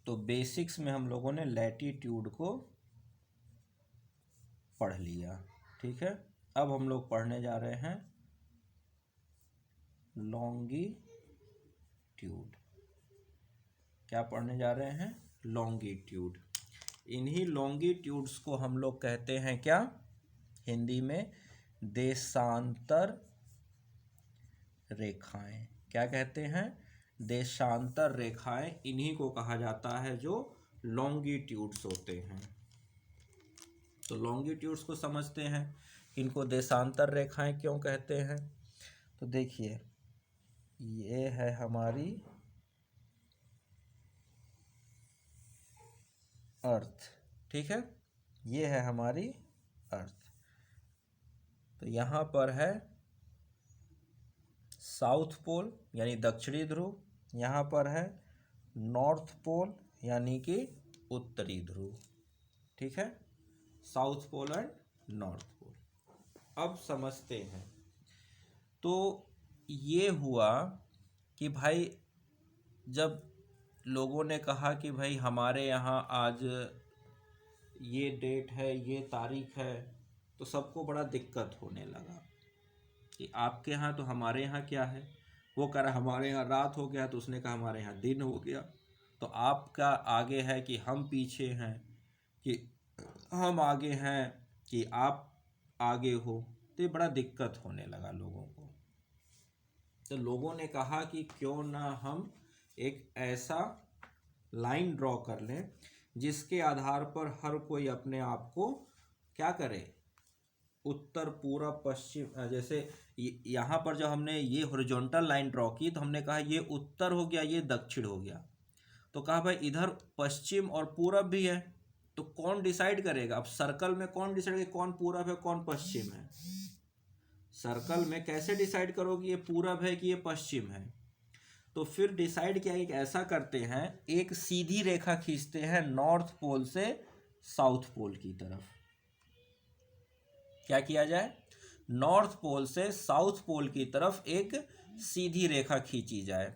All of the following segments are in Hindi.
तो बेसिक्स में हम लोगों ने लैटीट्यूड को पढ़ लिया, ठीक है। अब हम लोग पढ़ने जा रहे हैं लॉन्गिट्यूड। क्या पढ़ने जा रहे हैं? लॉन्गिट्यूड। इन्हीं लॉन्गिट्यूड्स को हम लोग कहते हैं क्या हिंदी में? देशांतर रेखाएं। क्या कहते हैं? देशांतर रेखाएं। इन्हीं को कहा जाता है जो लॉन्गिट्यूड्स होते हैं। तो लॉन्गिट्यूड्स को समझते हैं, इनको देशांतर रेखाएं क्यों कहते हैं। तो देखिए, ये है हमारी अर्थ, ठीक है, ये है हमारी अर्थ। तो यहाँ पर है साउथ पोल यानी दक्षिणी ध्रुव, यहाँ पर है नॉर्थ पोल यानी कि उत्तरी ध्रुव, ठीक है, south pole and north pole. अब समझते हैं। तो ये हुआ कि भाई जब लोगों ने कहा कि भाई हमारे यहाँ आज ये डेट है, ये तारीख है, तो सबको बड़ा दिक्कत होने लगा कि आपके यहाँ तो हमारे यहाँ क्या है। वो कह रहा हमारे यहाँ रात हो गया, तो उसने कहा हमारे यहाँ दिन हो गया। तो आपका आगे है कि हम पीछे हैं, कि हम आगे हैं कि आप आगे हो। तो ये बड़ा दिक्कत होने लगा लोगों को। तो लोगों ने कहा कि क्यों ना हम एक ऐसा लाइन ड्रॉ कर लें जिसके आधार पर हर कोई अपने आप को क्या करे, उत्तर पूरब पश्चिम। जैसे यहाँ पर जब हमने ये हॉरिजॉन्टल लाइन ड्रॉ की तो हमने कहा ये उत्तर हो गया, ये दक्षिण हो गया। तो कहा भाई इधर पश्चिम और पूरब भी है, तो कौन डिसाइड करेगा? अब सर्कल में कौन डिसाइड करेगा कौन पूरब है कौन पश्चिम है? सर्कल में कैसे डिसाइड करोगे ये पूरब है कि ये पश्चिम है? तो फिर डिसाइड किया कि ऐसा करते हैं, एक सीधी रेखा खींचते हैं नॉर्थ पोल से साउथ पोल की तरफ। क्या किया जाए? नॉर्थ पोल से साउथ पोल की तरफ एक सीधी रेखा खींची जाए,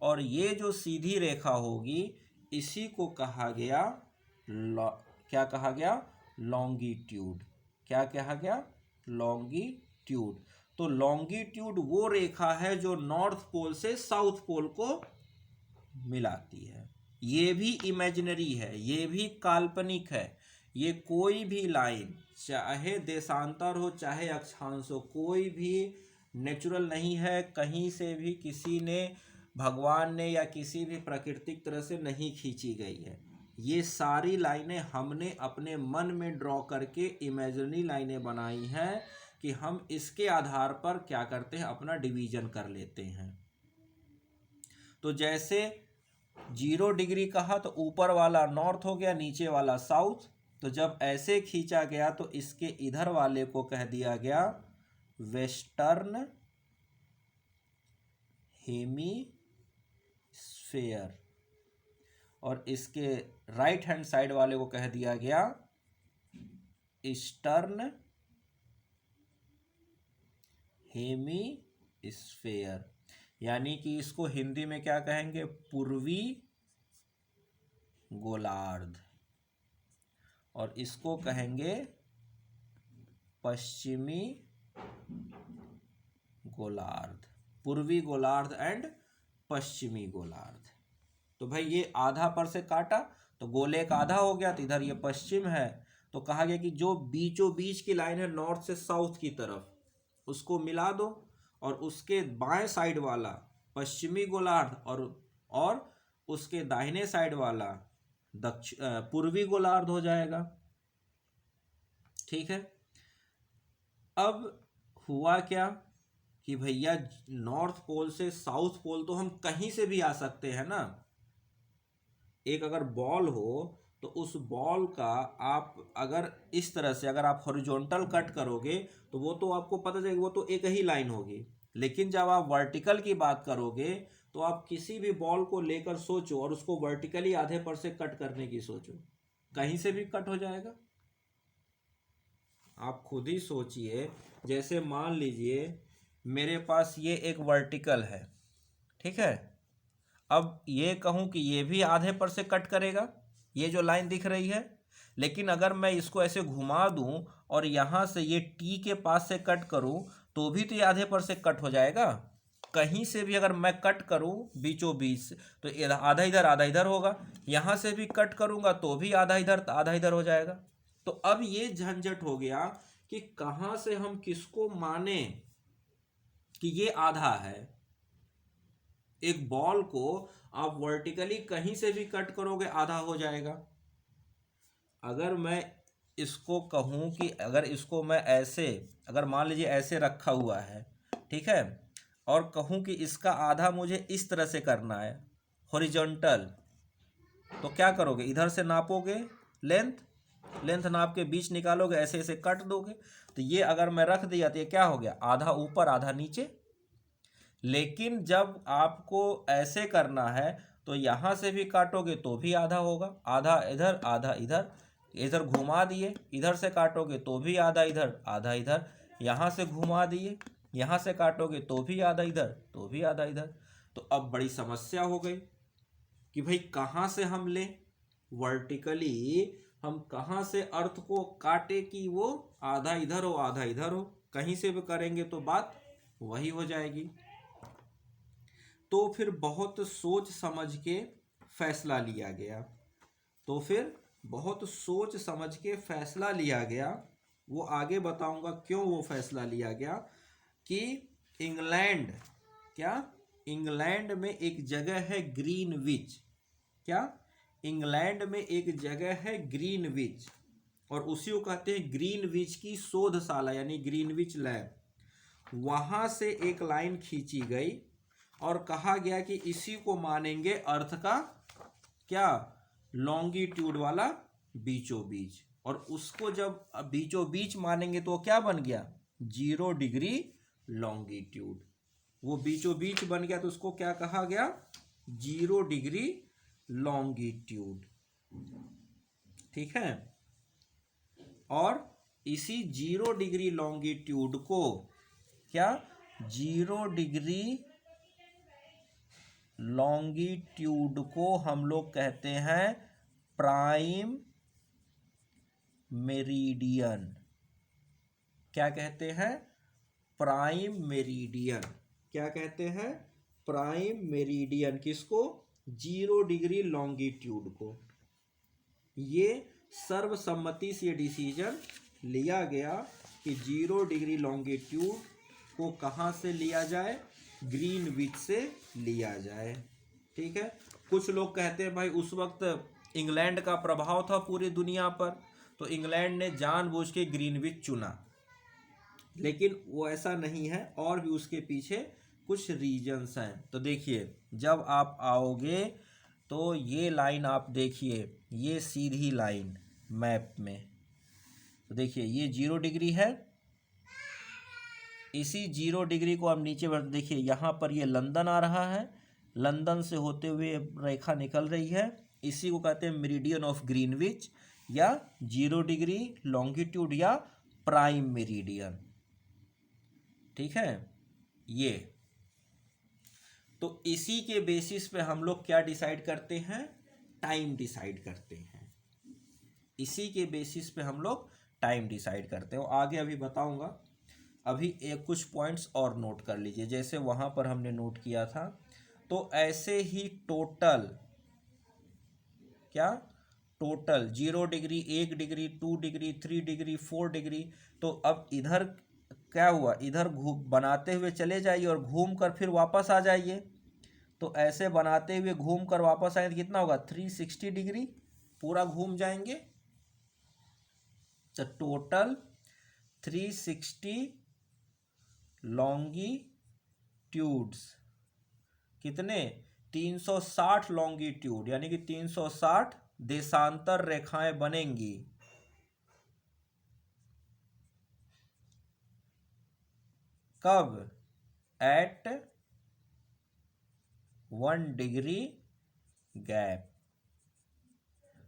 और ये जो सीधी रेखा होगी इसी को कहा गया क्या कहा गया? लॉन्गिट्यूड। क्या कहा गया? लॉन्गिट्यूड। तो लॉन्गिट्यूड वो रेखा है जो नॉर्थ पोल से साउथ पोल को मिलाती है। ये भी इमेजिनरी है, ये भी काल्पनिक है। ये कोई भी लाइन, चाहे देशांतर हो चाहे अक्षांश हो, कोई भी नेचुरल नहीं है। कहीं से भी किसी ने, भगवान ने या किसी भी प्राकृतिक तरह से नहीं खींची गई है। ये सारी लाइनें हमने अपने मन में ड्रॉ करके इमेजिनरी लाइनें बनाई हैं कि हम इसके आधार पर क्या करते हैं, अपना डिवीजन कर लेते हैं। तो जैसे 0 डिग्री कहा तो ऊपर वाला नॉर्थ हो गया, नीचे वाला साउथ। तो जब ऐसे खींचा गया तो इसके इधर वाले को कह दिया गया वेस्टर्न हेमीस्फेयर, और इसके राइट हैंड साइड वाले को कह दिया गया ईस्टर्न हेमीस्फेयर। यानी कि इसको हिंदी में क्या कहेंगे? पूर्वी गोलार्ध, और इसको कहेंगे पश्चिमी गोलार्ध। पूर्वी गोलार्ध एंड पश्चिमी गोलार्ध। तो भाई ये आधा पर से काटा तो गोले का आधा हो गया, तो इधर ये पश्चिम है। तो कहा गया कि जो बीचों बीच की लाइन है नॉर्थ से साउथ की तरफ, उसको मिला दो, और उसके बाएं साइड वाला पश्चिमी गोलार्ध और उसके दाहिने साइड वाला पूर्वी गोलार्ध हो जाएगा, ठीक है। अब हुआ क्या कि भैया नॉर्थ पोल से साउथ पोल तो हम कहीं से भी आ सकते हैं ना। एक अगर बॉल हो तो उस बॉल का आप अगर इस तरह से अगर आप हॉरिजॉन्टल कट करोगे तो वो तो आपको पता चलेगा वो तो एक ही लाइन होगी। लेकिन जब आप वर्टिकल की बात करोगे तो आप किसी भी बॉल को लेकर सोचो और उसको वर्टिकली आधे पर से कट करने की सोचो, कहीं से भी कट हो जाएगा। आप खुद ही सोचिए, जैसे मान लीजिए मेरे पास ये एक वर्टिकल है, ठीक है, अब ये कहूँ कि ये भी आधे पर से कट करेगा, ये जो लाइन दिख रही है, लेकिन अगर मैं इसको ऐसे घुमा दूं और यहाँ से ये टी के पास से कट करूं तो भी तो ये आधे पर से कट हो जाएगा। कहीं से भी अगर मैं कट करूं बीचों बीच से तो आधा इधर होगा, यहाँ से भी कट करूंगा तो भी आधा इधर हो जाएगा। तो अब ये झंझट हो गया कि कहाँ से हम किसको माने कि ये आधा है। एक बॉल को आप वर्टिकली कहीं से भी कट करोगे आधा हो जाएगा। अगर मैं इसको कहूँ कि अगर इसको मैं ऐसे, अगर मान लीजिए ऐसे रखा हुआ है, ठीक है, और कहूँ कि इसका आधा मुझे इस तरह से करना है हॉरिजॉन्टल, तो क्या करोगे, इधर से नापोगे लेंथ नाप के बीच निकालोगे, ऐसे ऐसे काट दोगे। तो ये अगर मैं रख दिया तो ये क्या हो गया, आधा ऊपर आधा नीचे। लेकिन जब आपको ऐसे करना है तो यहाँ से भी काटोगे तो भी आधा होगा, आधा इधर आधा इधर, इधर घुमा दिए, इधर से काटोगे तो भी आधा इधर, यहाँ से घुमा दिए, यहाँ से काटोगे तो भी आधा इधर। तो अब बड़ी समस्या हो गई कि भाई कहाँ से हम लें, वर्टिकली हम कहाँ से अर्थ को काटे कि वो आधा इधर हो, कहीं से भी करेंगे तो बात वही हो जाएगी। तो फिर बहुत सोच समझ के फैसला लिया गया, वो आगे बताऊंगा क्यों वो फैसला लिया गया कि इंग्लैंड में एक जगह है ग्रीनविच, और उसी को कहते हैं ग्रीनविच की शोधशाला यानी ग्रीनविच लैब। वहां से एक लाइन खींची गई और कहा गया कि इसी को मानेंगे अर्थ का क्या, लॉन्गिट्यूड वाला बीचों बीच। और उसको जब बीचों बीच मानेंगे तो क्या बन गया, 0 डिग्री लॉन्गिट्यूड। वो बीचों बीच बन गया तो उसको क्या कहा गया, 0 डिग्री लॉन्गिट्यूड। ठीक है, और इसी 0 डिग्री लॉन्गिट्यूड को क्या, 0 डिग्री लॉन्गिट्यूड को हम लोग कहते हैं प्राइम मेरिडियन। क्या कहते हैं, प्राइम मेरिडियन। क्या कहते हैं, प्राइम मेरिडियन। किसको, 0 डिग्री लॉन्गिट्यूड को। ये सर्वसम्मति से डिसीजन लिया गया कि 0 डिग्री लॉन्गिट्यूड को कहाँ से लिया जाए, ग्रीनविच से लिया जाए। ठीक है, कुछ लोग कहते हैं भाई उस वक्त इंग्लैंड का प्रभाव था पूरी दुनिया पर, तो इंग्लैंड ने जानबूझ के ग्रीनविच चुना, लेकिन वो ऐसा नहीं है, और भी उसके पीछे कुछ रीजंस हैं। तो देखिए, जब आप आओगे तो ये लाइन आप देखिए, ये सीधी लाइन मैप में, तो देखिए ये 0 डिग्री है, इसी 0 डिग्री को आप नीचे बढ़ देखिए, यहाँ पर ये लंदन आ रहा है, लंदन से होते हुए रेखा निकल रही है, इसी को कहते हैं मेरिडियन ऑफ ग्रीनविच, या 0 डिग्री लॉन्गिट्यूड, या प्राइम मेरिडियन। ठीक है, ये तो इसी के बेसिस पे हम लोग क्या डिसाइड करते हैं, टाइम डिसाइड करते हैं। इसी के बेसिस पे हम लोग टाइम डिसाइड करते हैं, आगे अभी बताऊंगा। अभी एक कुछ पॉइंट्स और नोट कर लीजिए, जैसे वहाँ पर हमने नोट किया था, तो ऐसे ही total 0 degree, 1 degree, 2 degree, 3 degree, 4 degree. तो अब इधर क्या हुआ, इधर बनाते हुए चले जाइए और घूम कर फिर वापस आ जाइए। तो ऐसे बनाते हुए घूम कर वापस आए तो कितना होगा, 360 डिग्री पूरा घूम जाएंगे। तो टोटल 360 लॉन्गिट्यूड्स, कितने, 360 लॉन्गिट्यूड, यानी कि 360 देशांतर रेखाएं बनेंगी। कब, एट 1 डिग्री गैप।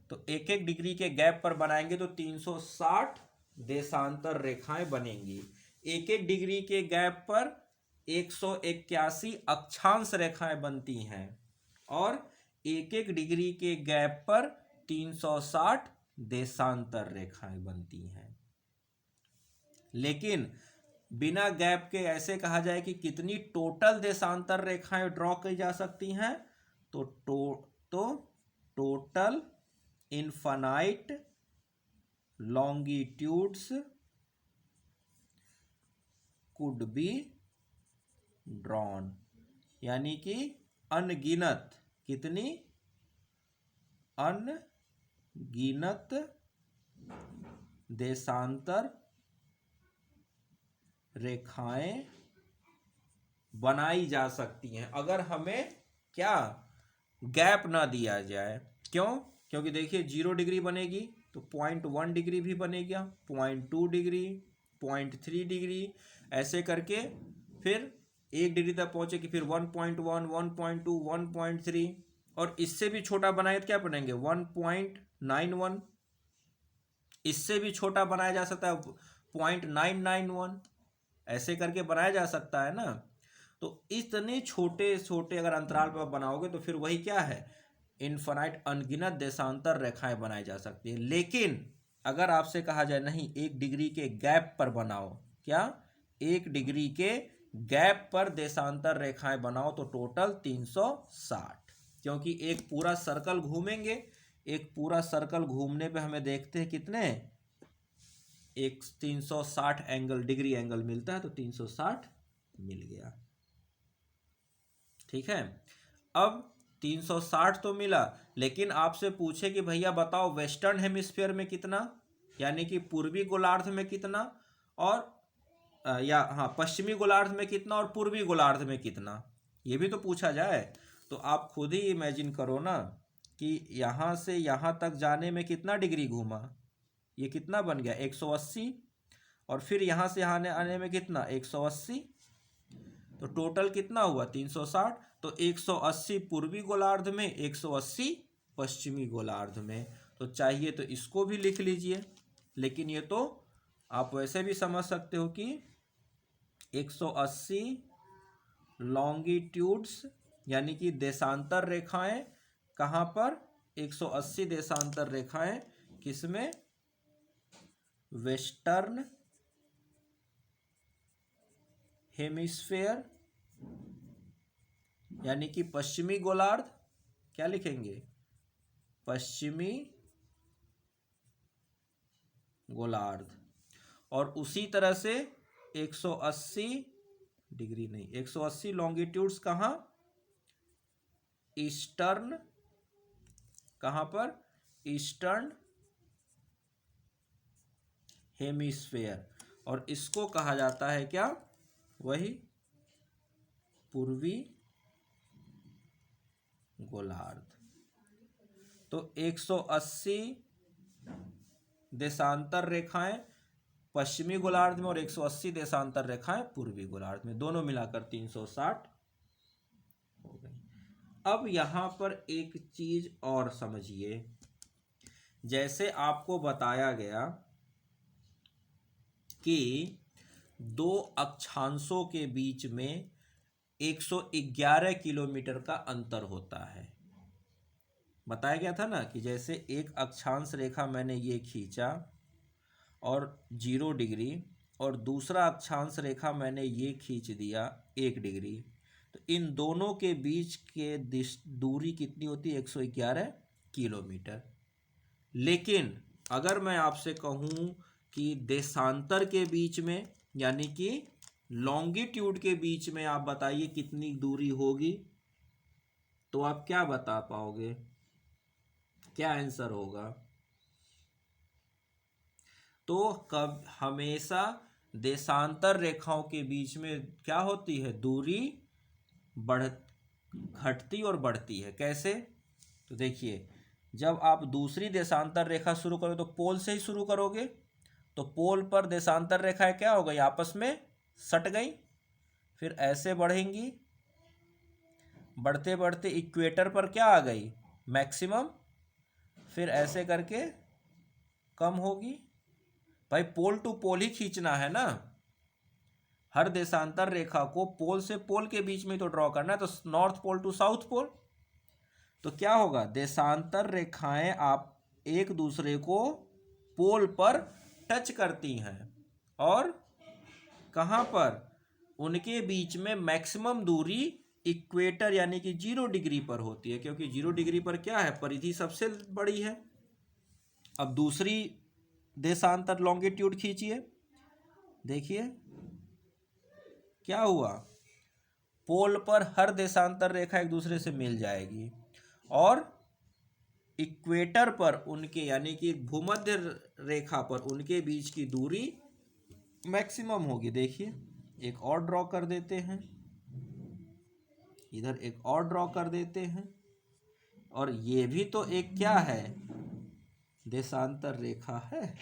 तो एक एक डिग्री के गैप पर बनाएंगे तो 360 देशांतर रेखाएं बनेंगी। एक एक डिग्री के गैप पर 181 अक्षांश रेखाएं बनती हैं, और एक एक डिग्री के गैप पर 360 देशांतर रेखाएं बनती हैं। लेकिन बिना गैप के ऐसे कहा जाए कि कितनी टोटल देशांतर रेखाएं ड्रॉ की जा सकती हैं, तो total infinite longitudes could be drawn, यानी कि अनगिनत, कितनी अनगिनत देशांतर रेखाएं बनाई जा सकती हैं अगर हमें क्या गैप ना दिया जाए। क्यों? क्योंकि देखिए 0 डिग्री बनेगी तो 0.1 डिग्री भी बनेगा, 0.2 डिग्री, 0.3 डिग्री, ऐसे करके फिर 1 डिग्री तक पहुंचेगी, फिर 1.1, 1.2, 1.3, और इससे भी छोटा बनाए तो क्या बनेंगे 1.91, इससे भी छोटा बनाया जा सकता है 0.991, ऐसे करके बनाया जा सकता है ना। तो इतने छोटे छोटे अगर अंतराल पर बनाओगे तो फिर वही क्या है, इनफाइनाइट अनगिनत देशांतर रेखाएं बनाई जा सकती है। लेकिन अगर आपसे कहा जाए नहीं 1 डिग्री के गैप पर बनाओ, क्या 1 डिग्री के गैप पर देशांतर रेखाएं बनाओ, तो टोटल 360, क्योंकि एक पूरा सर्कल घूमेंगे, एक पूरा सर्कल घूमने पे हमें देखते हैं कितने, एक 360 एंगल डिग्री एंगल मिलता है, तो 360 मिल गया। ठीक है, अब 360 तो मिला, लेकिन आपसे पूछे कि भैया बताओ वेस्टर्न हेमिस्फीयर में कितना, यानी कि पूर्वी गोलार्ध में कितना, और पश्चिमी गोलार्ध में कितना और पूर्वी गोलार्ध में कितना, ये भी तो पूछा जाए। तो आप खुद ही इमेजिन करो ना कि यहाँ से यहाँ तक जाने में कितना डिग्री घूमा, ये कितना बन गया 180, और फिर यहाँ से यहाँ आने में कितना 180, तो टोटल कितना हुआ 360। तो 180 पूर्वी गोलार्ध में, 180 पश्चिमी गोलार्ध में, तो चाहिए तो इसको भी लिख लीजिए, लेकिन ये तो आप वैसे भी समझ सकते हो कि 180 लॉन्गिट्यूड्स यानी कि देशांतर रेखाएं कहाँ पर, 180 देशांतर रेखाएं किसमें, वेस्टर्न हेमिस्फेयर यानी कि पश्चिमी गोलार्ध, क्या लिखेंगे पश्चिमी गोलार्ध, और उसी तरह से 180 डिग्री नहीं, 180 लॉन्गिट्यूड्स कहाँ, ईस्टर्न, कहाँ पर, ईस्टर्न हेमिस्फेयर, और इसको कहा जाता है क्या, वही पूर्वी गोलार्ध। तो 180 देशांतर रेखाएं पश्चिमी गोलार्ध में और 180 देशांतर रेखाएं पूर्वी गोलार्ध में, दोनों मिलाकर 360 हो गई। अब यहां पर एक चीज और समझिए, जैसे आपको बताया गया कि दो अक्षांशों के बीच में 111 किलोमीटर का अंतर होता है, बताया गया था ना कि जैसे एक अक्षांश रेखा मैंने ये खींचा और 0 डिग्री, और दूसरा अक्षांश रेखा मैंने ये खींच दिया 1 डिग्री, तो इन दोनों के बीच के दूरी कितनी होती है 111 किलोमीटर। लेकिन अगर मैं आपसे कहूं कि देशांतर के बीच में यानी कि लॉन्गिट्यूड के बीच में आप बताइए कितनी दूरी होगी, तो आप क्या बता पाओगे, क्या आंसर होगा। तो कब हमेशा देशांतर रेखाओं के बीच में क्या होती है, दूरी घटती और बढ़ती है। कैसे, तो देखिए जब आप दूसरी देशांतर रेखा शुरू करोगे तो पोल से ही शुरू करोगे, तो पोल पर देशांतर रेखाएं क्या हो गई, आपस में सट गई, फिर ऐसे बढ़ेंगी, बढ़ते बढ़ते इक्वेटर पर क्या आ गई मैक्सिमम, फिर ऐसे करके कम होगी। भाई पोल टू पोल ही खींचना है ना, हर देशांतर रेखा को पोल से पोल के बीच में तो ड्रॉ करना है, तो north pole to south pole, तो क्या होगा, देशांतर रेखाएं आप एक दूसरे को पोल पर टच करती हैं और कहाँ पर, उनके बीच में मैक्सिमम दूरी इक्वेटर यानी कि 0 डिग्री पर होती है, क्योंकि 0 डिग्री पर क्या है, परिधि सबसे बड़ी है। अब दूसरी देशांतर लॉन्गिट्यूड खींचिए, देखिए क्या हुआ, पोल पर हर देशांतर रेखा एक दूसरे से मिल जाएगी और इक्वेटर पर उनके यानी कि भूमध्य रेखा पर उनके बीच की दूरी मैक्सिमम होगी। देखिए एक और ड्रॉ कर देते हैं, इधर एक और ड्रॉ कर देते हैं, और ये भी तो एक क्या है, देशांतर रेखा है।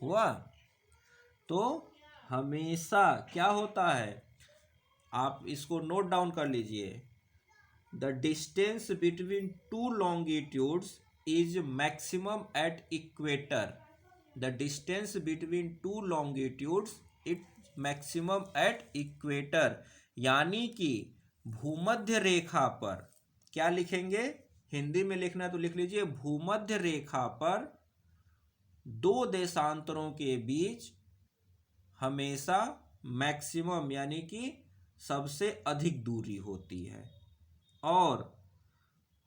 हुआ। तो हमेशा क्या होता है, आप इसको नोट डाउन कर लीजिए, the distance between two longitudes is maximum at equator. The distance between two longitudes it maximum at equator, यानी कि भूमध्य रेखा पर, क्या लिखेंगे, हिंदी में लिखना है तो लिख लीजिए, भूमध्य रेखा पर दो देशांतरों के बीच हमेशा मैक्सिमम यानी कि सबसे अधिक दूरी होती है और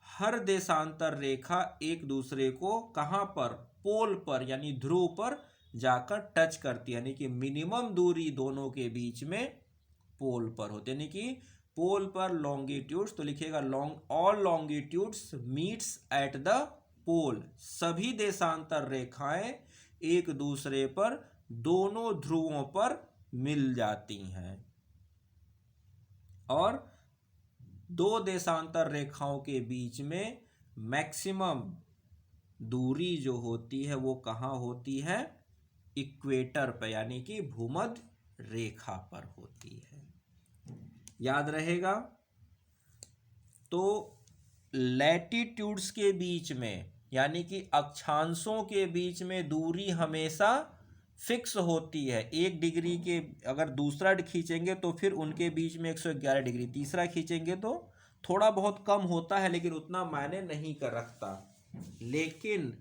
हर देशांतर रेखा एक दूसरे को कहाँ पर, पोल पर यानी ध्रुव पर जाकर टच करती है, यानी कि मिनिमम दूरी दोनों के बीच में पोल पर होती है, यानी कि पोल पर लॉन्गिट्यूड्स, तो लिखिएगा all longitudes meets at the pole. सभी देशांतर रेखाएं एक दूसरे पर दोनों ध्रुवों पर मिल जाती हैं और दो देशांतर रेखाओं के बीच में मैक्सिमम दूरी जो होती है वो कहाँ होती है, इक्वेटर पर यानी कि भूमध्य रेखा पर होती है। याद रहेगा। तो लैटिट्यूड्स के बीच में यानी कि अक्षांशों के बीच में दूरी हमेशा फिक्स होती है। 1 डिग्री के अगर दूसरा खींचेंगे तो फिर उनके बीच में 111 डिग्री, तीसरा खींचेंगे तो थोड़ा बहुत कम होता है लेकिन उतना मायने नहीं कर रखता। लेकिन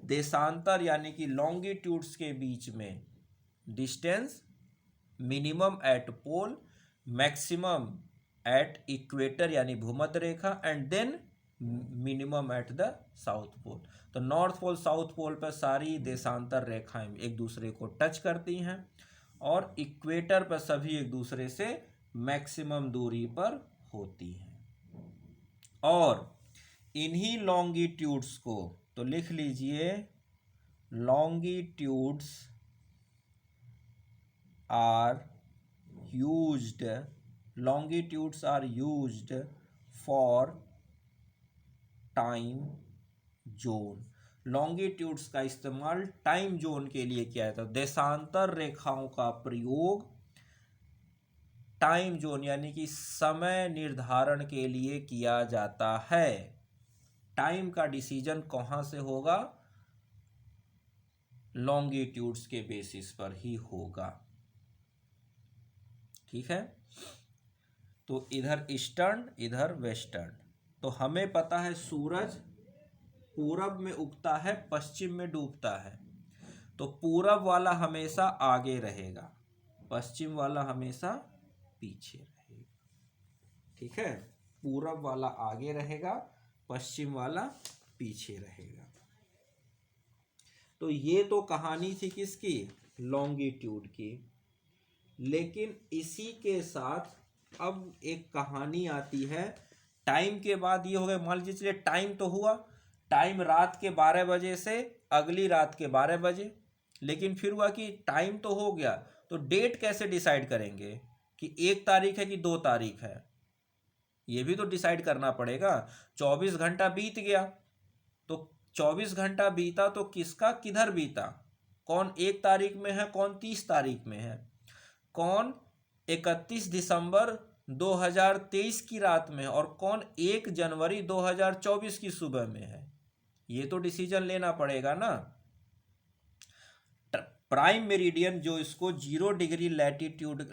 देशांतर यानी कि लॉन्गिट्यूड्स के बीच में distance minimum at pole, maximum at equator यानी भूमध्य रेखा, and then minimum at the south pole. तो नॉर्थ पोल साउथ पोल पर सारी देशांतर रेखाएं एक दूसरे को टच करती हैं और इक्वेटर पर सभी एक दूसरे से मैक्सिमम दूरी पर होती हैं। और इन्हीं लॉन्गिट्यूड्स को तो लिख लीजिए, longitudes are used, longitudes are used for time zone. लॉन्गिट्यूड्स का इस्तेमाल टाइम जोन के लिए किया जाता है। देशांतर रेखाओं का प्रयोग टाइम जोन यानी कि समय निर्धारण के लिए किया जाता है। टाइम का डिसीजन कहाँ से होगा, लॉन्गिट्यूड्स के बेसिस पर ही होगा। ठीक है। तो इधर ईस्टर्न इधर वेस्टर्न। तो हमें पता है सूरज पूरब में उगता है पश्चिम में डूबता है, तो पूरब वाला हमेशा आगे रहेगा, पश्चिम वाला हमेशा पीछे रहेगा। ठीक है, पूरब वाला आगे रहेगा, पश्चिम वाला पीछे रहेगा। तो ये तो कहानी थी किसकी, लॉन्गिट्यूड की। लेकिन इसी के साथ अब एक कहानी आती है टाइम के बाद। ये हो गया, मान लीजिए चलिए टाइम तो हुआ, टाइम रात के 12 बजे से अगली रात के 12 बजे, लेकिन फिर हुआ कि टाइम तो हो गया, तो डेट कैसे डिसाइड करेंगे कि 1 तारीख है कि 2 तारीख है, ये भी तो डिसाइड करना पड़ेगा। 24 घंटा बीत गया, तो 24 घंटा बीता तो किसका किधर बीता, कौन 1 तारीख में है, कौन 30 तारीख में है, कौन 31 दिसंबर 2023 की रात में और कौन 1 जनवरी 2024 की सुबह में है, ये तो डिसीजन लेना पड़ेगा ना। प्राइम मेरिडियन जो इसको 0 डिग्री लॉन्गिट्यूड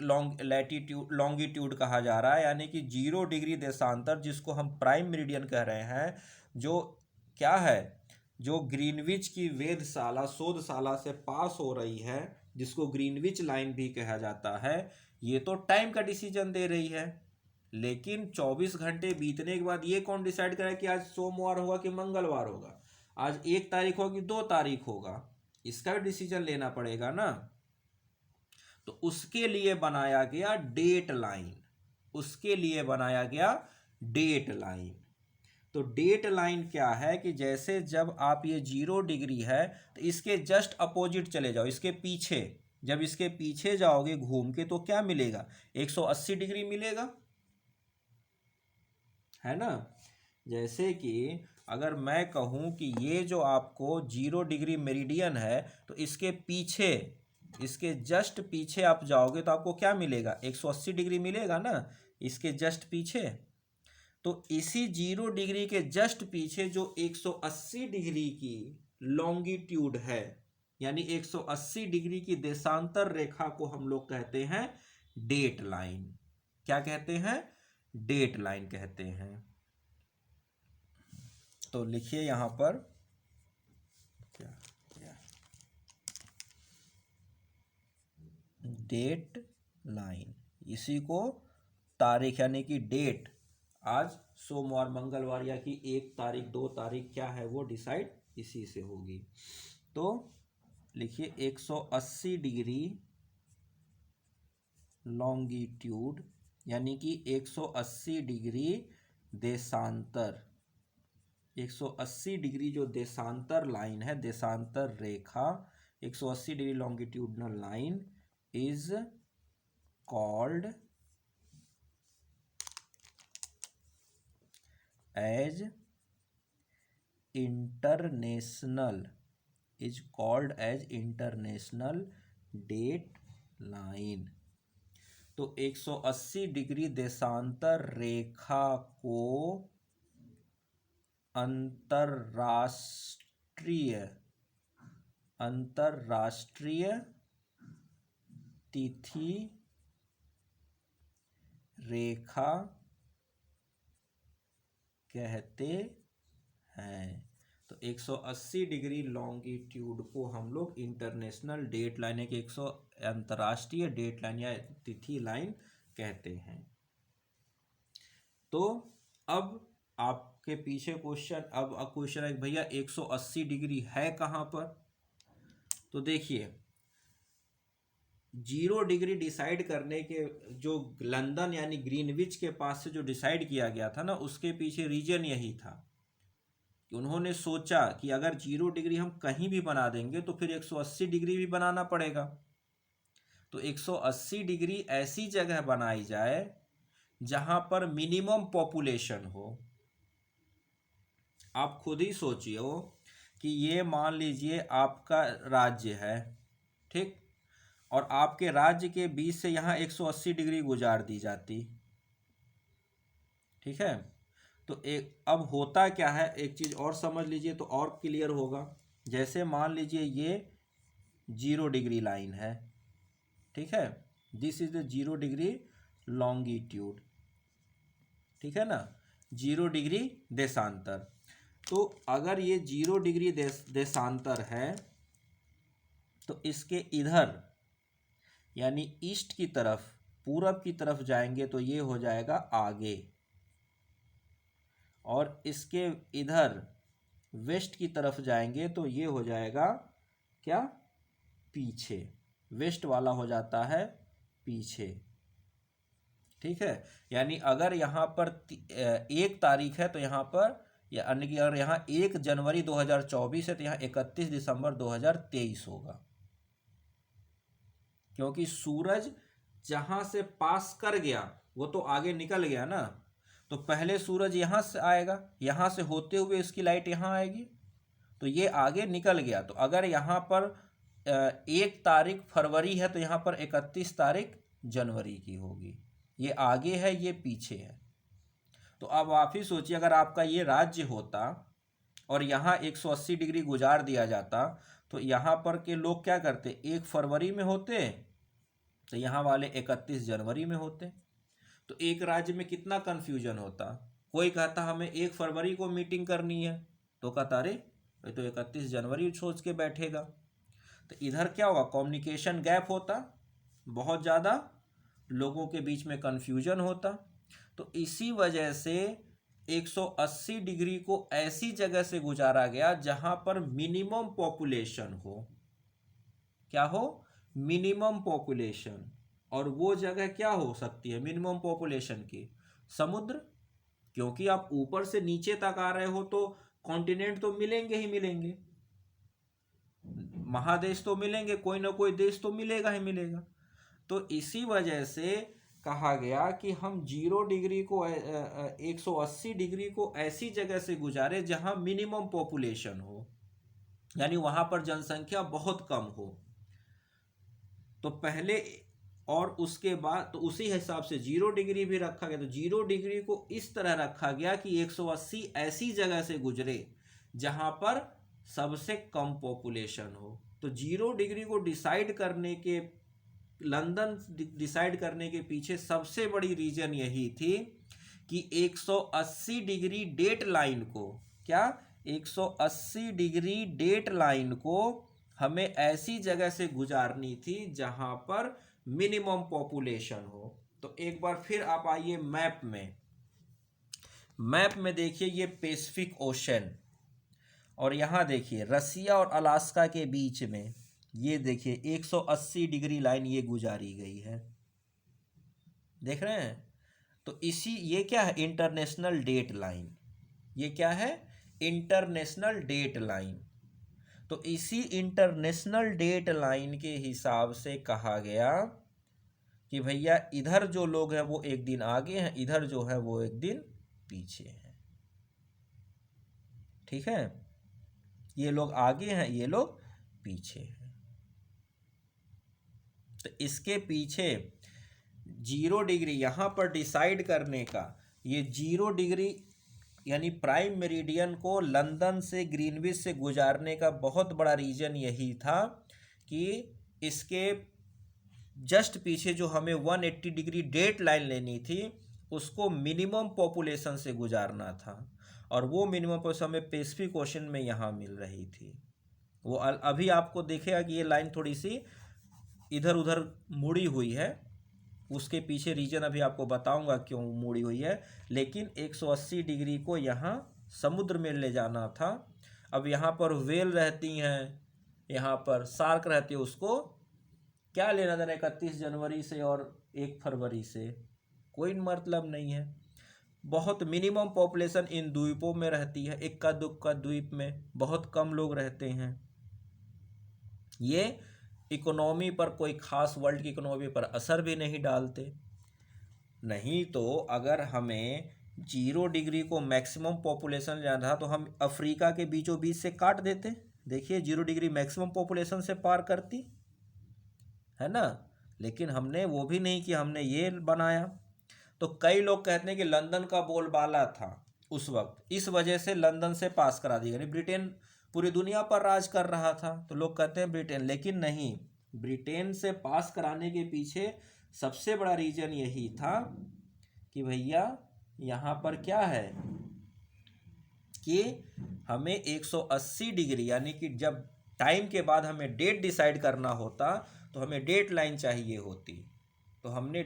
कहा जा रहा है, यानी कि 0 डिग्री देशांतर जिसको हम प्राइम मेरिडियन कह रहे हैं, जो क्या है, जो ग्रीनविच की वेधशाला शोधशाला से पास हो रही है, जिसको ग्रीनविच लाइन भी कहा जाता है, ये तो टाइम का डिसीजन दे रही है। लेकिन 24 घंटे बीतने के बाद ये कौन डिसाइड करे कि आज सोमवार होगा कि मंगलवार होगा, आज 1 तारीख होगी 2 तारीख होगा, इसका भी डिसीजन लेना पड़ेगा ना। तो उसके लिए बनाया गया डेट लाइन, उसके लिए बनाया गया डेट लाइन। तो डेट लाइन क्या है कि जैसे जब आप ये 0 डिग्री है तो इसके जस्ट अपोजिट चले जाओ, इसके पीछे, जब इसके पीछे जाओगे घूम के तो क्या मिलेगा, 180 डिग्री मिलेगा, है ना। जैसे कि अगर मैं कहूं कि ये जो आपको 0 डिग्री मेरिडियन है, तो इसके पीछे, इसके जस्ट पीछे आप जाओगे तो आपको क्या मिलेगा, 180 डिग्री मिलेगा ना, इसके जस्ट पीछे। तो इसी 0 डिग्री के जस्ट पीछे जो 180 डिग्री की लॉन्गिट्यूड है, यानी 180 डिग्री की देशांतर रेखा को हम लोग कहते हैं डेट लाइन। क्या कहते हैं, डेट लाइन कहते हैं। तो लिखिए यहां पर क्या, डेट लाइन, इसी को तारीख यानी कि डेट, आज सोमवार मंगलवार या कि 1 तारीख 2 तारीख क्या है वो डिसाइड इसी से होगी। तो लिखिए 180 डिग्री लॉन्गिट्यूड यानी कि 180 डिग्री देशांतर, 180 डिग्री जो देशांतर लाइन है, देशांतर रेखा 180 degree longitudinal line is called as international, is called as international date line. तो 180 डिग्री देशांतर रेखा को अंतरराष्ट्रीय तिथि रेखा कहते हैं। तो 180 डिग्री लॉन्गिट्यूड को हम लोग इंटरनेशनल डेट लाइन है कि अंतरराष्ट्रीय डेट लाइन या तिथि लाइन कहते हैं। तो अब आपके पीछे क्वेश्चन, अब क्वेश्चन है भैया 180 डिग्री है कहां पर। तो देखिए 0 डिग्री डिसाइड करने के जो लंदन यानी ग्रीनविच के पास से जो डिसाइड किया गया था ना, उसके पीछे रीजन यही था कि उन्होंने सोचा कि अगर 0 डिग्री हम कहीं भी बना देंगे तो फिर 180 डिग्री भी बनाना पड़ेगा। तो 180 डिग्री ऐसी जगह बनाई जाए जहां पर मिनिमम पॉपुलेशन हो। आप खुद ही सोचिए कि ये मान लीजिए आपका राज्य है, ठीक, और आपके राज्य के बीच से यहाँ 180 डिग्री गुजार दी जाती, ठीक है। तो एक अब होता क्या है, एक चीज़ और समझ लीजिए तो और क्लियर होगा। जैसे मान लीजिए ये 0 डिग्री लाइन है, ठीक है, this is the 0 degree longitude, ठीक है ना, 0 डिग्री देशांतर। तो अगर ये 0 डिग्री देशांतर है तो इसके इधर यानी ईस्ट की तरफ, पूरब की तरफ जाएंगे तो ये हो जाएगा आगे, और इसके इधर वेस्ट की तरफ जाएंगे तो ये हो जाएगा क्या, पीछे, वेस्ट वाला हो जाता है पीछे, ठीक है। यानी अगर यहाँ पर 1 तारीख है तो यहाँ पर, यानी कि अगर यहाँ 1 जनवरी 2024 है तो यहाँ 31 दिसंबर 2023 होगा, क्योंकि सूरज जहां से पास कर गया वो तो आगे निकल गया ना। तो पहले सूरज यहां से आएगा, यहां से होते हुए इसकी लाइट यहां आएगी, तो ये आगे निकल गया। तो अगर यहाँ पर 1 तारीख फरवरी है तो यहाँ पर 31 तारीख जनवरी की होगी। ये आगे है, ये पीछे है। तो अब आप ही सोचिए अगर आपका ये राज्य होता और यहाँ 180 डिग्री गुजार दिया जाता तो यहाँ पर के लोग क्या करते, 1 फरवरी में होते, तो यहाँ वाले 31 जनवरी में होते। तो एक राज्य में कितना कन्फ्यूजन होता। कोई कहता हमें 1 फरवरी को मीटिंग करनी है, तो कहता अरे ये तो 31 जनवरी सोच के बैठेगा। तो इधर क्या होगा, कम्युनिकेशन गैप होता, बहुत ज़्यादा लोगों के बीच में कन्फ्यूजन होता। तो इसी वजह से 180 डिग्री को ऐसी जगह से गुजारा गया जहां पर मिनिमम पॉपुलेशन हो। क्या हो, मिनिमम पॉपुलेशन। और वो जगह क्या हो सकती है मिनिमम पॉपुलेशन की, समुद्र। क्योंकि आप ऊपर से नीचे तक आ रहे हो तो कॉन्टिनेंट तो मिलेंगे ही मिलेंगे, महादेश तो मिलेंगे, कोई ना कोई देश तो मिलेगा ही मिलेगा। तो इसी वजह से कहा गया कि हम 0 डिग्री को 180 डिग्री को ऐसी जगह से गुजारे जहां मिनिमम पॉपुलेशन हो, यानी वहां पर जनसंख्या बहुत कम हो। तो पहले और उसके बाद तो उसी हिसाब से 0 डिग्री भी रखा गया। तो 0 डिग्री को इस तरह रखा गया कि 180 ऐसी जगह से गुजरे जहां पर सबसे कम पॉपुलेशन हो। तो 0 डिग्री को डिसाइड करने के, लंदन डिसाइड करने के पीछे सबसे बड़ी रीजन यही थी कि 180 डिग्री डेट लाइन को, क्या 180 डिग्री डेट लाइन को हमें ऐसी जगह से गुजारनी थी जहां पर मिनिमम पॉपुलेशन हो। तो एक बार फिर आप आइए मैप में, मैप में देखिए ये पैसिफिक ओशन, और यहाँ देखिए रसिया और अलास्का के बीच में ये देखिए 180 डिग्री लाइन ये गुजारी गई है, देख रहे हैं। तो इसी, ये क्या है, इंटरनेशनल डेट लाइन। ये क्या है, इंटरनेशनल डेट लाइन। तो इसी इंटरनेशनल डेट लाइन के हिसाब से कहा गया कि भैया इधर जो लोग हैं वो एक दिन आगे हैं, इधर जो है वो एक दिन पीछे हैं। ठीक है, ये लोग आगे हैं, ये लोग पीछे हैं। तो इसके पीछे 0 डिग्री यहाँ पर डिसाइड करने का, ये 0 डिग्री यानी प्राइम मेरिडियन को लंदन से ग्रीनविच से गुजारने का बहुत बड़ा रीजन यही था कि इसके जस्ट पीछे जो हमें 180 डिग्री डेट लाइन लेनी थी उसको मिनिमम पॉपुलेशन से गुजारना था, और वो मिनिमम पॉपुलेशन हमें पैसिफिक ओशन में यहाँ मिल रही थी। वो अभी आपको दिखेगा कि ये लाइन थोड़ी सी इधर उधर मुड़ी हुई है, उसके पीछे रीजन अभी आपको बताऊंगा क्यों मुड़ी हुई है। लेकिन 180 डिग्री को यहाँ समुद्र में ले जाना था। अब यहाँ पर व्हेल रहती हैं, यहाँ पर शार्क रहती है, उसको क्या लेना देना 31 जनवरी से और 1 फरवरी से, कोई मतलब नहीं है। बहुत मिनिमम पॉपुलेशन इन द्वीपों में रहती है, इक्का दुक्का द्वीप में बहुत कम लोग रहते हैं। ये इकोनॉमी पर कोई खास, वर्ल्ड की इकोनॉमी पर असर भी नहीं डालते। नहीं तो अगर हमें 0 डिग्री को मैक्सिमम पॉपुलेशन जाना था तो हम अफ्रीका के बीचों बीच से काट देते। देखिए 0 डिग्री मैक्सिमम पॉपुलेशन से पार करती है ना, लेकिन हमने वो भी नहीं किया, हमने ये बनाया। तो कई लोग कहते हैं कि लंदन का बोलबाला था उस वक्त, इस वजह से लंदन से पास करा दिया, यानी ब्रिटेन पूरी दुनिया पर राज कर रहा था तो लोग कहते हैं ब्रिटेन, लेकिन नहीं, ब्रिटेन से पास कराने के पीछे सबसे बड़ा रीजन यही था कि भैया यहाँ पर क्या है कि हमें 180 डिग्री यानी कि जब टाइम के बाद हमें डेट डिसाइड करना होता तो हमें डेट लाइन चाहिए होती। तो हमने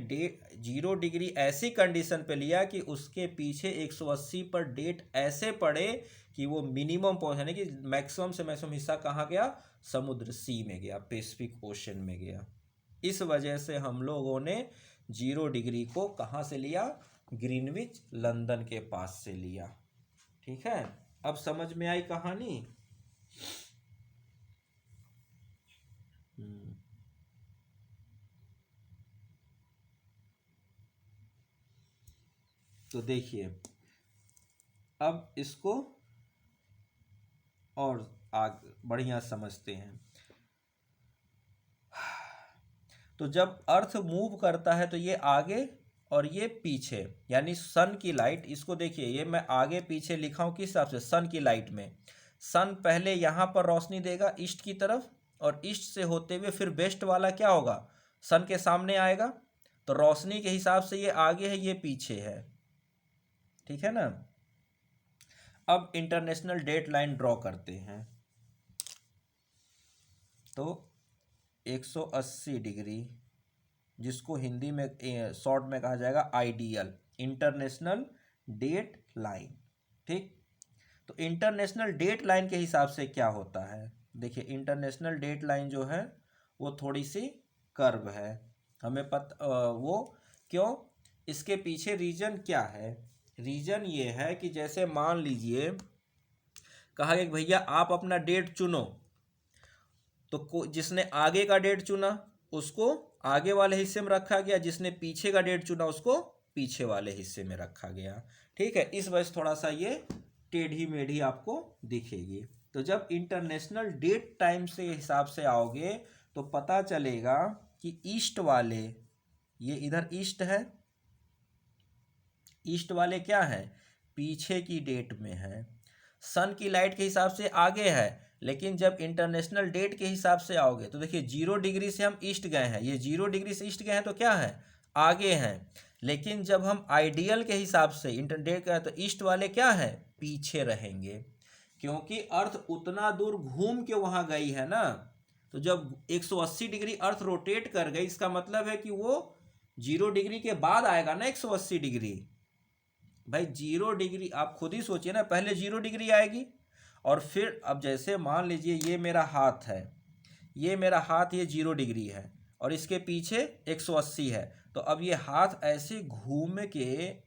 0 डिग्री ऐसी कंडीशन पे लिया कि उसके पीछे 180 पर डेट ऐसे पड़े कि वो मिनिमम पहुंचाने की मैक्सिमम से मैक्सिमम हिस्सा कहाँ गया, समुद्र सी में गया, पैसिफिक ओशन में गया। इस वजह से हम लोगों ने 0 डिग्री को कहाँ से लिया, ग्रीनविच लंदन के पास से लिया। ठीक है, अब समझ में आई कहानी। तो देखिए अब इसको और आगे बढ़िया समझते हैं। तो जब अर्थ मूव करता है तो ये आगे और ये पीछे, यानी सन की लाइट, इसको देखिए ये मैं आगे पीछे लिखा हूं किस हिसाब से, सन की लाइट में। सन पहले यहाँ पर रोशनी देगा ईस्ट की तरफ, और ईस्ट से होते हुए फिर वेस्ट वाला क्या होगा, सन के सामने आएगा। तो रोशनी के हिसाब से ये आगे है, ये पीछे है, ठीक है ना। अब इंटरनेशनल डेट लाइन ड्रॉ करते हैं। तो 180 डिग्री, जिसको हिंदी में शॉर्ट में कहा जाएगा आइडियल इंटरनेशनल डेट लाइन, ठीक। तो इंटरनेशनल डेट लाइन के हिसाब से क्या होता है, देखिए इंटरनेशनल डेट लाइन जो है वो थोड़ी सी कर्व है, हमें वो क्यों, इसके पीछे रीजन क्या है। रीजन ये है कि जैसे मान लीजिए कहा कि भैया आप अपना डेट चुनो, तो जिसने आगे का डेट चुना उसको आगे वाले हिस्से में रखा गया, जिसने पीछे का डेट चुना उसको पीछे वाले हिस्से में रखा गया, ठीक है। इस वजह से थोड़ा सा ये टेढ़ी मेढ़ी आपको दिखेगी। तो जब इंटरनेशनल डेट टाइम से हिसाब से आओगे तो पता चलेगा कि ईस्ट वाले, ये इधर ईस्ट है, ईस्ट वाले क्या है, पीछे की डेट में है। सन की लाइट के हिसाब से आगे है, लेकिन जब इंटरनेशनल डेट के हिसाब से आओगे तो देखिए 0 डिग्री से हम ईस्ट गए हैं, ये 0 डिग्री से ईस्ट गए हैं तो क्या है, आगे हैं। लेकिन जब हम आइडियल के हिसाब से इंटरडेट का, तो ईस्ट वाले क्या है, पीछे रहेंगे, क्योंकि अर्थ उतना दूर घूम के वहां गई है ना। तो जब 180 डिग्री अर्थ रोटेट कर गई, इसका मतलब है कि वो 0 डिग्री के बाद आएगा ना 180 डिग्री। भाई 0 डिग्री आप खुद ही सोचिए ना, पहले 0 डिग्री आएगी, और फिर अब जैसे मान लीजिए ये मेरा हाथ है, ये मेरा हाथ, ये 0 डिग्री है और इसके पीछे 180 है। तो अब ये हाथ ऐसे घूम के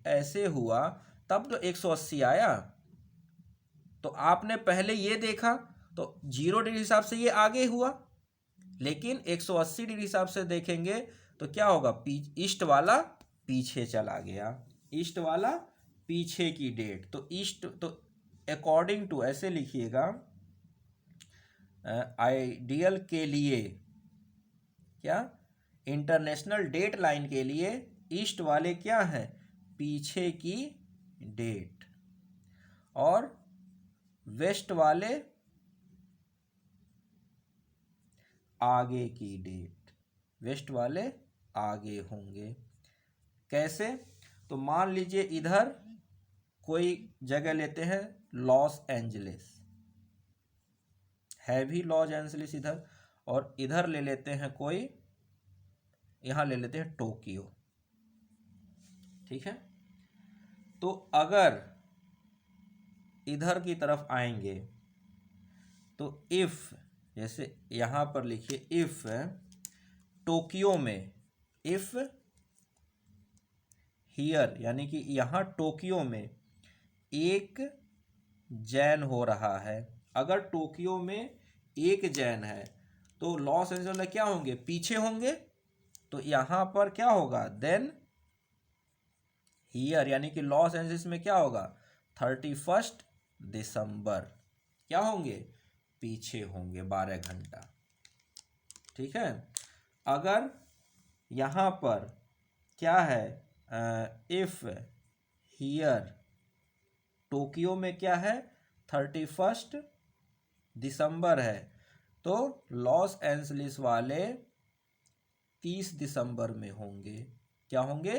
ऐसे हुआ, तब तो 180 आया। तो आपने पहले ये देखा तो 0 डिग्री हिसाब से ये आगे हुआ, लेकिन 180 डिग्री हिसाब से देखेंगे तो क्या होगा, ईस्ट वाला पीछे चला गया, ईस्ट वाला पीछे की डेट। तो ईस्ट, तो अकॉर्डिंग टू ऐसे लिखिएगा, आइडियल के लिए क्या, इंटरनेशनल डेट लाइन के लिए ईस्ट वाले क्या है, पीछे की डेट, और वेस्ट वाले आगे की डेट, वेस्ट वाले आगे होंगे। कैसे, तो मान लीजिए इधर कोई जगह लेते हैं लॉस एंजलिस, है भी लॉस एंजलिस इधर, और इधर ले लेते हैं कोई, यहां ले लेते हैं टोक्यो, ठीक है। तो अगर इधर की तरफ आएंगे तो इफ, जैसे यहां पर लिखिए इफ टोक्यो में, इफ हियर, यानी कि यहां टोक्यो में एक जैन हो रहा है, अगर टोक्यो में एक जैन है तो लॉस एंजल्स में क्या होंगे, पीछे होंगे। तो यहां पर क्या होगा, देन हियर, यानी कि लॉस एंजल्स में क्या होगा, 31 दिसंबर क्या होंगे, पीछे होंगे 12 घंटा, ठीक है। अगर यहां पर क्या है, इफ हियर टोक्यो में क्या है, 31 दिसंबर है, तो लॉस एंजलिस वाले 30 दिसंबर में होंगे, क्या होंगे,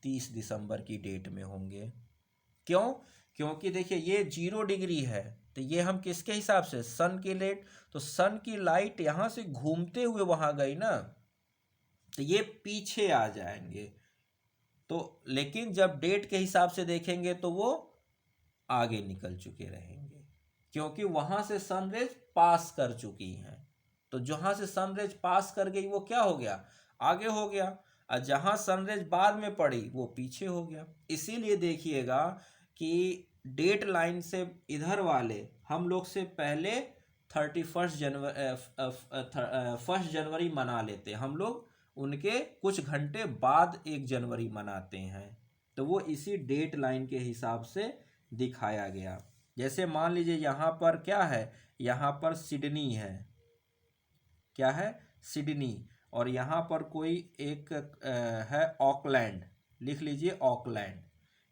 30 दिसंबर की डेट में होंगे। क्यों, क्योंकि देखिए ये 0 डिग्री है, तो ये हम किसके हिसाब से, सन की लाइट, तो सन की लाइट यहां से घूमते हुए वहां गई ना, तो ये पीछे आ जाएंगे। तो लेकिन जब डेट के हिसाब से देखेंगे तो वो आगे निकल चुके रहेंगे, क्योंकि वहां से सनरेज पास कर चुकी हैं। तो जहां से सनरेज पास कर गई वो क्या हो गया, आगे हो गया, और जहां सनरेज बाद में पड़ी वो पीछे हो गया। इसीलिए देखिएगा कि डेट लाइन से इधर वाले हम लोग से पहले 31 जनवरी, 1 जनवरी मना लेते हैं हम लोग, उनके कुछ घंटे बाद 1 जनवरी मनाते हैं। तो वो इसी डेट लाइन के हिसाब से दिखाया गया। जैसे मान लीजिए यहाँ पर क्या है, यहाँ पर सिडनी है, क्या है, सिडनी, और यहाँ पर कोई एक है ऑकलैंड, लिख लीजिए ऑकलैंड,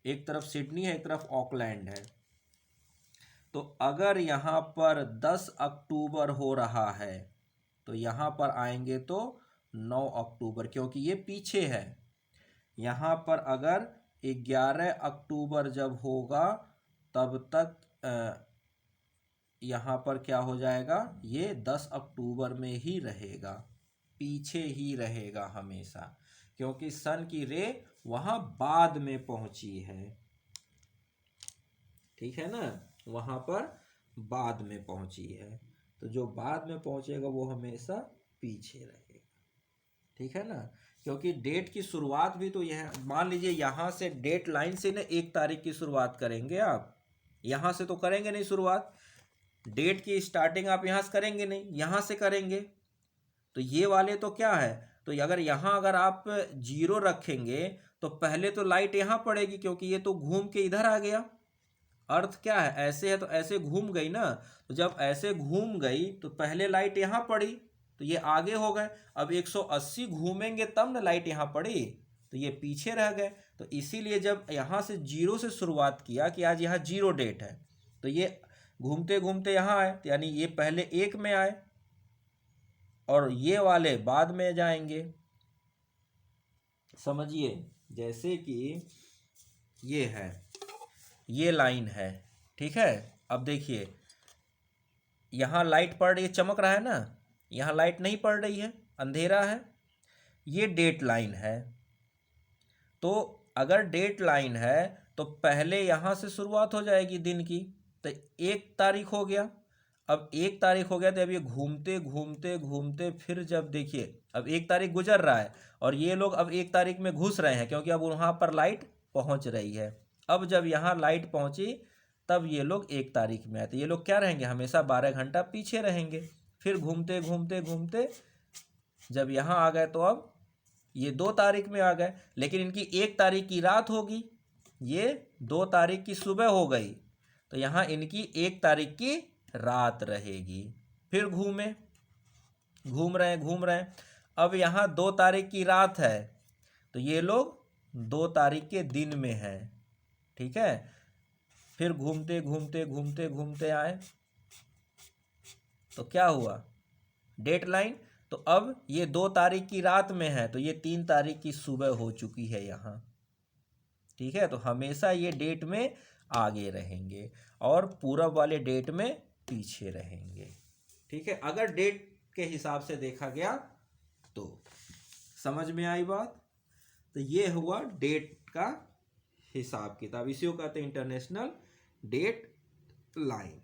एक तरफ सिडनी है एक तरफ ऑकलैंड है। तो अगर यहाँ पर 10 अक्टूबर हो रहा है तो यहाँ पर आएंगे तो 9 अक्टूबर, क्योंकि ये पीछे है। यहाँ पर अगर 11 अक्टूबर जब होगा तब तक यहाँ पर क्या हो जाएगा, ये 10 अक्टूबर में ही रहेगा, पीछे ही रहेगा हमेशा, क्योंकि सन की रे वहाँ बाद में पहुँची है। ठीक है ना, वहाँ पर बाद में पहुँची है, तो जो बाद में पहुँचेगा वो हमेशा पीछे रहेगा। ठीक है ना, क्योंकि डेट की शुरुआत भी तो यह, मान लीजिए यहाँ से डेट लाइन से ना 1 तारीख की शुरुआत करेंगे आप, यहाँ से तो करेंगे नहीं शुरुआत, डेट की स्टार्टिंग आप यहाँ से करेंगे नहीं, यहाँ से करेंगे। तो ये वाले तो क्या है, तो अगर यहाँ अगर आप 0 रखेंगे तो पहले तो लाइट यहाँ पड़ेगी, क्योंकि ये तो घूम के इधर आ गया। अर्थ क्या है, ऐसे है तो ऐसे घूम गई ना, तो जब ऐसे घूम गई तो पहले लाइट यहाँ पड़ी तो ये आगे हो गए। अब 180 घूमेंगे तब ना लाइट यहाँ पड़ी, तो ये पीछे रह गए। तो इसीलिए जब यहाँ से 0 से शुरुआत किया कि आज यहाँ 0 डेट है, तो ये घूमते घूमते यहाँ आए, तो यानी ये पहले 1 में आए और ये वाले बाद में जाएंगे। समझिए, जैसे कि ये है, ये लाइन है, ठीक है। अब देखिए यहाँ लाइट पड़ रही है, चमक रहा है ना, यहाँ लाइट नहीं पड़ रही है, अंधेरा है। ये डेट लाइन है, तो अगर डेट लाइन है तो पहले यहाँ से शुरुआत हो जाएगी दिन की, तो 1 तारीख हो गया। अब 1 तारीख हो गया तो अब ये घूमते घूमते घूमते फिर जब देखिए अब 1 तारीख गुजर रहा है और ये लोग अब 1 तारीख में घुस रहे हैं, क्योंकि अब वहाँ पर लाइट पहुँच रही है। अब जब यहाँ लाइट पहुँची तब ये लोग 1 तारीख में आए, तो ये लोग क्या रहेंगे, हमेशा 12 घंटा पीछे रहेंगे। फिर घूमते घूमते घूमते जब यहाँ आ गए तो अब ये 2 तारीख में आ गए, लेकिन इनकी 1 तारीख की रात होगी, ये 2 तारीख की सुबह हो गई, तो यहाँ इनकी 1 तारीख की रात रहेगी। फिर घूम रहे हैं। अब यहाँ 2 तारीख की रात है, तो ये लोग 2 तारीख के दिन में हैं। ठीक है, फिर घूमते घूमते घूमते घूमते आए तो क्या हुआ, डेट लाइन, तो अब ये 2 तारीख की रात में है, तो ये 3 तारीख की सुबह हो चुकी है यहाँ। ठीक है, तो हमेशा ये डेट में आगे रहेंगे और पूरब वाले डेट में पीछे रहेंगे। ठीक है, अगर डेट के हिसाब से देखा गया तो समझ में आई बात। तो ये हुआ डेट का हिसाब किताब, इसी को कहते हैं इंटरनेशनल डेट लाइन।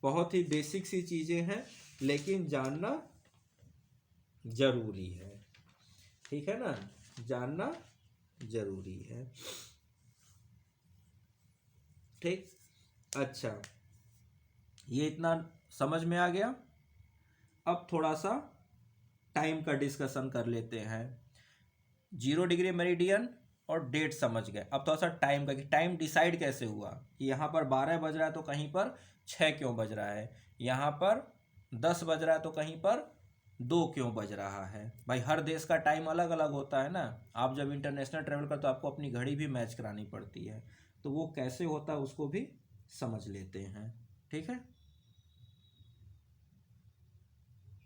बहुत ही बेसिक सी चीजें हैं, लेकिन जानना जरूरी है। ठीक है ना, जानना जरूरी है। ठीक, अच्छा, ये इतना समझ में आ गया। अब थोड़ा सा टाइम का डिस्कशन कर लेते हैं। 0 डिग्री मेरिडियन और डेट समझ गए, अब थोड़ा सा टाइम का, कि टाइम डिसाइड कैसे हुआ, कि यहाँ पर 12 बज रहा है तो कहीं पर 6 क्यों बज रहा है, यहाँ पर 10 बज रहा है तो कहीं पर 2 क्यों बज रहा है। भाई हर देश का टाइम अलग अलग होता है ना, आप जब इंटरनेशनल ट्रेवल करते हो तो आपको अपनी घड़ी भी मैच करानी पड़ती है, तो वो कैसे होता है उसको भी समझ लेते हैं। ठीक है।